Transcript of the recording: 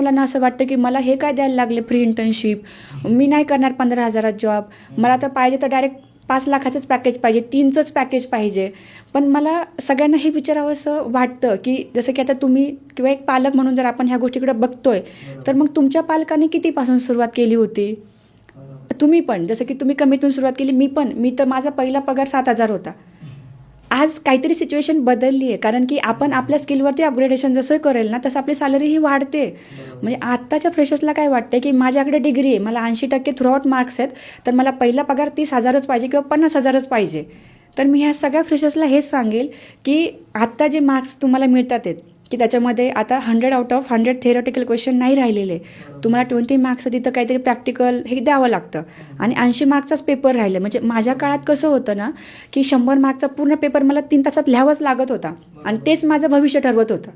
मुलांना असं वाटतं की मला हे काय द्यायला लागले फ्री इंटर्नशिप, मी नाही करणार 15,000 जॉब, मला तर पाहिजे तर डायरेक्ट 5 लाखाचंच पॅकेज पाहिजे, 3चंच पॅकेज पाहिजे. पण मला सगळ्यांना हे विचारावं असं वाटतं की जसं की आता तुम्ही किंवा एक पालक म्हणून जर आपण ह्या गोष्टीकडे बघतोय, तर मग तुमच्या पालकांनी कितीपासून सुरुवात केली होती? तुम्ही पण जसं की तुम्ही कमीतून सुरुवात केली, मी तर माझा पहिला पगार 7,000 होता. आज काहीतरी सिच्युएशन बदलली आहे, कारण की आपण आपल्या स्किलवरती अपग्रेडेशन जसं करेल ना तसं आपली सॅलरी ही वाढते. म्हणजे आत्ताच्या फ्रेशर्सला काय वाटतं की माझ्याकडे डिग्री आहे, मला 80% थ्रूआउट मार्क्स आहेत, तर मला पहिला पगार 30,000च पाहिजे किंवा 50,000च पाहिजे. तर मी ह्या सगळ्या फ्रेशर्सला हेच सांगेल की आत्ता जे मार्क्स तुम्हाला मिळतात आहेत की त्याच्यामध्ये आता 100 आउट ऑफ 100 थेरॉटिकल क्वेश्चन नाही राहिलेले, तुम्हाला 20 मार्क्स तिथं काहीतरी प्रॅक्टिकल हे द्यावं लागतं आणि 80 मार्क्सचाच पेपर राहिलं. म्हणजे माझ्या काळात कसं होतं ना की 100 मार्क्सचा पूर्ण पेपर मला 3 तासात लिहावाच लागत होता आणि तेच माझं भविष्य ठरवत होतं.